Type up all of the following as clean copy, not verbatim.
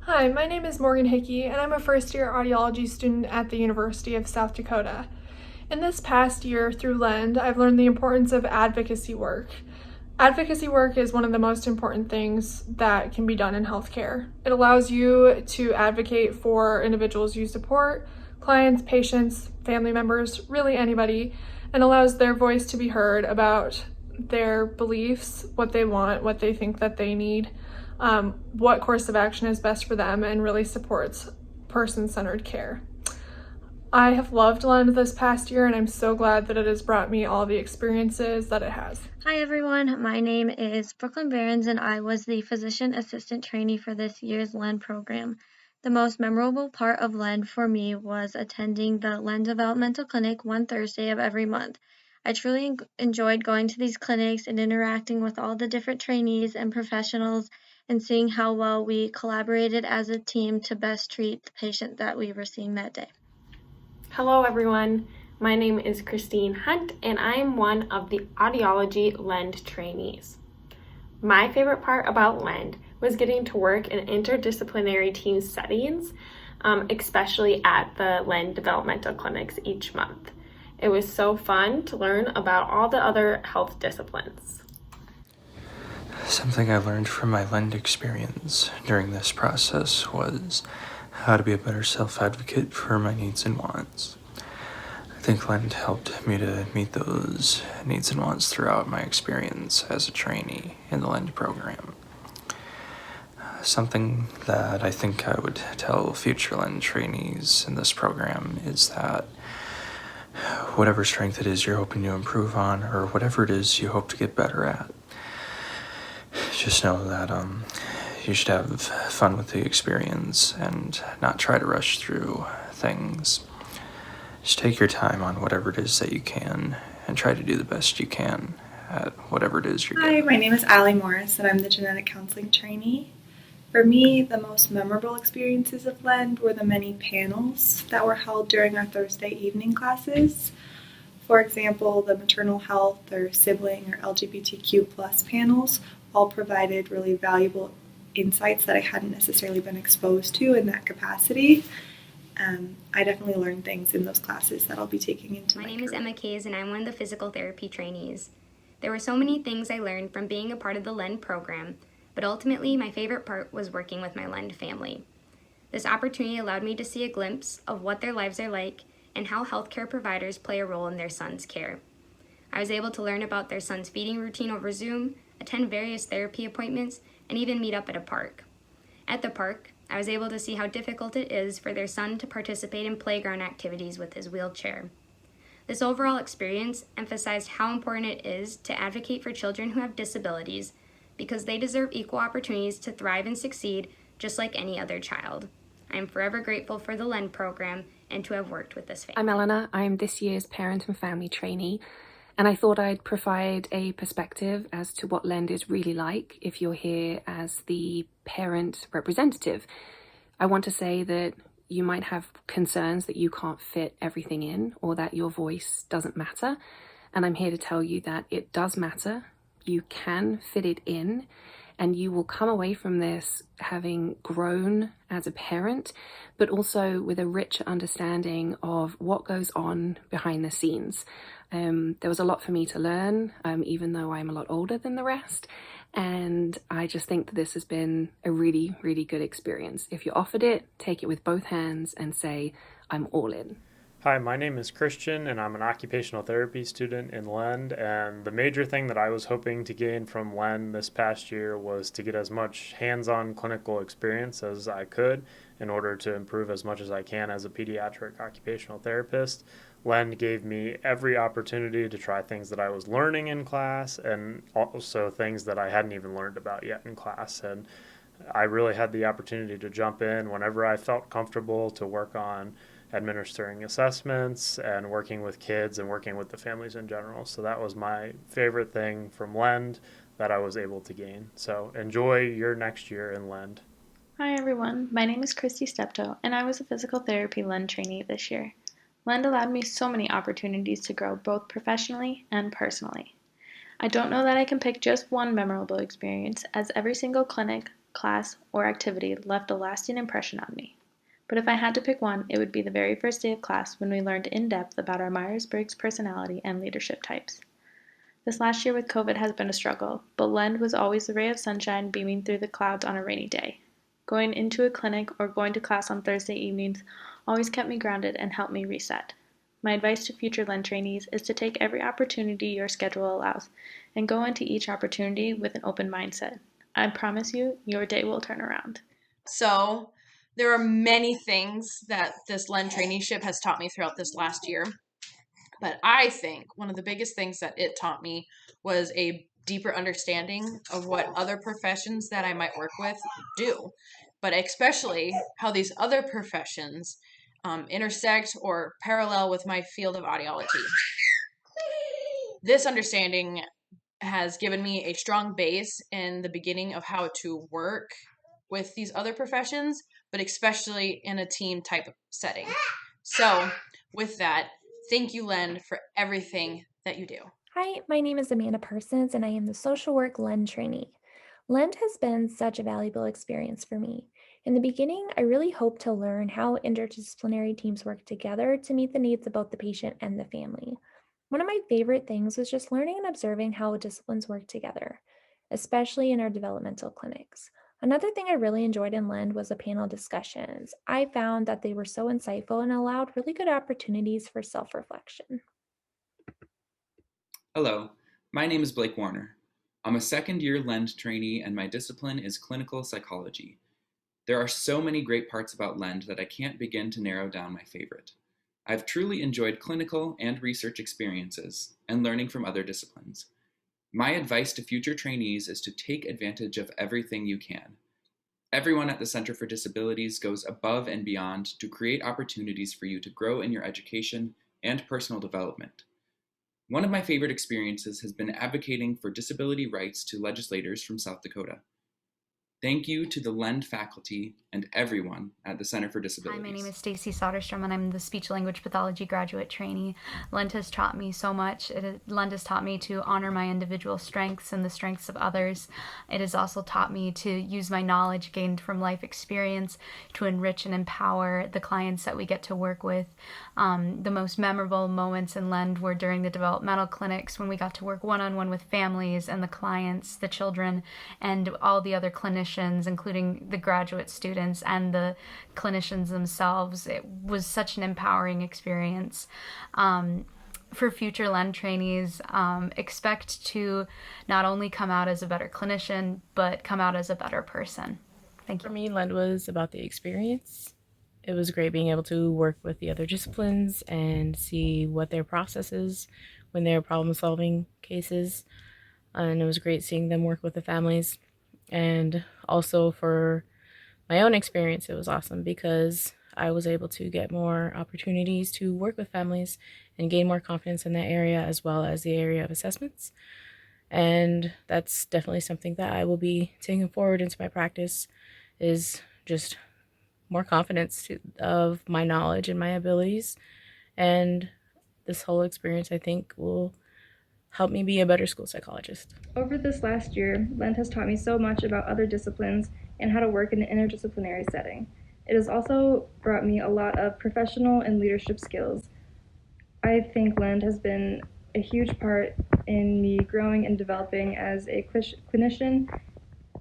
Hi, my name is Morgan Hickey, and I'm a first-year audiology student at the University of South Dakota. In this past year through LEND, I've learned the importance of advocacy work. Advocacy work is one of the most important things that can be done in healthcare. It allows you to advocate for individuals you support, clients, patients, family members, really anybody, and allows their voice to be heard about their beliefs, what they want, what they think that they need, what course of action is best for them, and really supports person-centered care. I have loved LEND this past year, and I'm so glad that it has brought me all the experiences that it has. Hi everyone, my name is Brooklyn Behrens and I was the physician assistant trainee for this year's LEND program. The most memorable part of LEND for me was attending the LEND Developmental Clinic one Thursday of every month. I truly enjoyed going to these clinics and interacting with all the different trainees and professionals and seeing how well we collaborated as a team to best treat the patient that we were seeing that day. Hello everyone, my name is Kristine Hunt and I am one of the Audiology LEND trainees. My favorite part about LEND was getting to work in interdisciplinary team settings, especially at the LEND developmental clinics each month. It was so fun to learn about all the other health disciplines. Something I learned from my LEND experience during this process was how to be a better self-advocate for my needs and wants. I think LEND helped me to meet those needs and wants throughout my experience as a trainee in the LEND program. Something that I think I would tell future LEND trainees in this program is that whatever strength it is you're hoping to improve on, or whatever it is you hope to get better at, just know that you should have fun with the experience and not try to rush through things. Just take your time on whatever it is that you can and try to do the best you can at whatever it is you're Hi, my name is Allie Morris and I'm the genetic counseling trainee. For me, the most memorable experiences of LEND were the many panels that were held during our Thursday evening classes. For example, the maternal health or sibling or LGBTQ plus panels all provided really valuable insights that I hadn't necessarily been exposed to in that capacity. I definitely learned things in those classes that I'll be taking into my My name career. is Emma Kays and I'm one of the physical therapy trainees. There were so many things I learned from being a part of the LEND program, but ultimately my favorite part was working with my LEND family. This opportunity allowed me to see a glimpse of what their lives are like and how healthcare providers play a role in their son's care. I was able to learn about their son's feeding routine over Zoom, attend various therapy appointments, and even meet up at a park. At the park, I was able to see how difficult it is for their son to participate in playground activities with his wheelchair. This overall experience emphasized how important it is to advocate for children who have disabilities because they deserve equal opportunities to thrive and succeed just like any other child. I am forever grateful for the LEND program and to have worked with this family. I'm Eleanor. I'm this year's parent and family trainee, and I thought I'd provide a perspective as to what LEND is really like if you're here as the parent representative. I want to say that you might have concerns that you can't fit everything in or that your voice doesn't matter, and I'm here to tell you that it does matter. You can fit it in, and you will come away from this having grown as a parent, but also with a richer understanding of what goes on behind the scenes. There was a lot for me to learn, even though I'm a lot older than the rest, and I just think that this has been a really, really good experience. If you're offered it, take it with both hands and say, I'm all in. Hi, my name is Christian and I'm an occupational therapy student in LEND, and the major thing that I was hoping to gain from LEND this past year was to get as much hands-on clinical experience as I could in order to improve as much as I can as a pediatric occupational therapist. LEND gave me every opportunity to try things that I was learning in class and also things that I hadn't even learned about yet in class, and I really had the opportunity to jump in whenever I felt comfortable to work on administering assessments and working with kids and working with the families in general. So that was my favorite thing from LEND that I was able to gain. So enjoy your next year in LEND. Hi everyone, my name is Kristie Steptoe and I was a physical therapy LEND trainee this year. LEND allowed me so many opportunities to grow both professionally and personally. I don't know that I can pick just one memorable experience, as every single clinic, class, or activity left a lasting impression on me. But if I had to pick one, it would be the very first day of class when we learned in depth about our Myers-Briggs personality and leadership types. This last year with COVID has been a struggle, but LEND was always the ray of sunshine beaming through the clouds on a rainy day. Going into a clinic or going to class on Thursday evenings always kept me grounded and helped me reset. My advice to future LEND trainees is to take every opportunity your schedule allows and go into each opportunity with an open mindset. I promise you, your day will turn around. So, there are many things that this LEND traineeship has taught me throughout this last year. But I think one of the biggest things that it taught me was a deeper understanding of what other professions that I might work with do, but especially how these other professions intersect or parallel with my field of audiology. This understanding has given me a strong base in the beginning of how to work with these other professions, but especially in a team type of setting. So with that, thank you, LEND, for everything that you do. Hi, my name is Amanda Parsons, and I am the social work LEND trainee. LEND has been such a valuable experience for me. In the beginning, I really hoped to learn how interdisciplinary teams work together to meet the needs of both the patient and the family. One of my favorite things was just learning and observing how disciplines work together, especially in our developmental clinics. Another thing I really enjoyed in LEND was the panel discussions. I found that they were so insightful and allowed really good opportunities for self-reflection. Hello, my name is Blake Warner. I'm a second-year LEND trainee and my discipline is clinical psychology. There are so many great parts about LEND that I can't begin to narrow down my favorite. I've truly enjoyed clinical and research experiences and learning from other disciplines. My advice to future trainees is to take advantage of everything you can. Everyone at the Center for Disabilities goes above and beyond to create opportunities for you to grow in your education and personal development. One of my favorite experiences has been advocating for disability rights to legislators from South Dakota. Thank you to the LEND faculty and everyone at the Center for Disabilities. Hi, my name is Stacie Soderstrom and I'm the speech-language pathology graduate trainee. LEND has taught me so much. LEND has taught me to honor my individual strengths and the strengths of others. It has also taught me to use my knowledge gained from life experience to enrich and empower the clients that we get to work with. The most memorable moments in LEND were during the developmental clinics when we got to work one-on-one with families and the clients, the children, and all the other clinicians, including the graduate students and the clinicians themselves. It was such an empowering experience. For future LEND trainees, expect to not only come out as a better clinician, but come out as a better person. Thank you. For me, LEND was about the experience. It was great being able to work with the other disciplines and see what their process is when they're problem-solving cases. And it was great seeing them work with the families. And also for my own experience, it was awesome because I was able to get more opportunities to work with families and gain more confidence in that area as well as the area of assessments. And that's definitely something that I will be taking forward into my practice, is just more confidence of my knowledge and my abilities. And this whole experience, I think, will help me be a better school psychologist. Over this last year, LEND has taught me so much about other disciplines and how to work in an interdisciplinary setting. It has also brought me a lot of professional and leadership skills. I think LEND has been a huge part in me growing and developing as a clinician,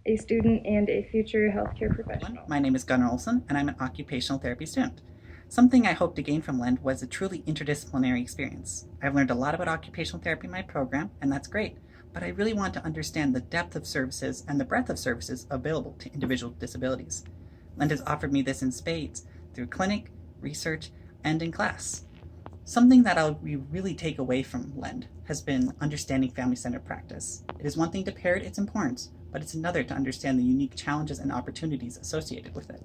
a student, and a future healthcare professional. My name is Gunnar Olson, and I'm an occupational therapy student. Something I hope to gain from LEND was a truly interdisciplinary experience. I've learned a lot about occupational therapy in my program, and that's great, but I really want to understand the depth of services and the breadth of services available to individual disabilities. LEND has offered me this in spades through clinic, research, and in class. Something that I'll really take away from LEND has been understanding family-centered practice. It is one thing to parrot its importance, but it's another to understand the unique challenges and opportunities associated with it.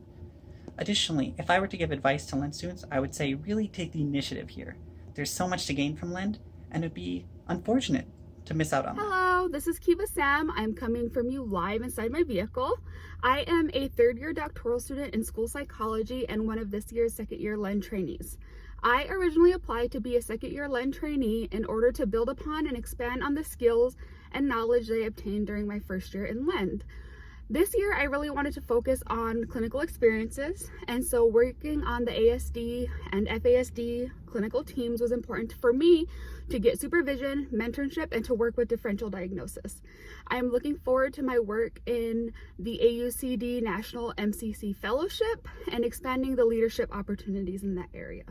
Additionally, if I were to give advice to LEND students, I would say really take the initiative here. There's so much to gain from LEND, and it'd be unfortunate to miss out on that. Hello, this is Kiva Sam. I'm coming from you live inside my vehicle. I am a third-year doctoral student in school psychology and one of this year's second-year LEND trainees. I originally applied to be a second-year LEND trainee in order to build upon and expand on the skills and knowledge they obtained during my first year in LEND. This year, I really wanted to focus on clinical experiences, and so working on the ASD and FASD clinical teams was important for me to get supervision, mentorship, and to work with differential diagnosis. I'm looking forward to my work in the AUCD National MCC Fellowship and expanding the leadership opportunities in that area.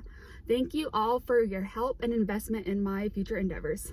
Thank you all for your help and investment in my future endeavors.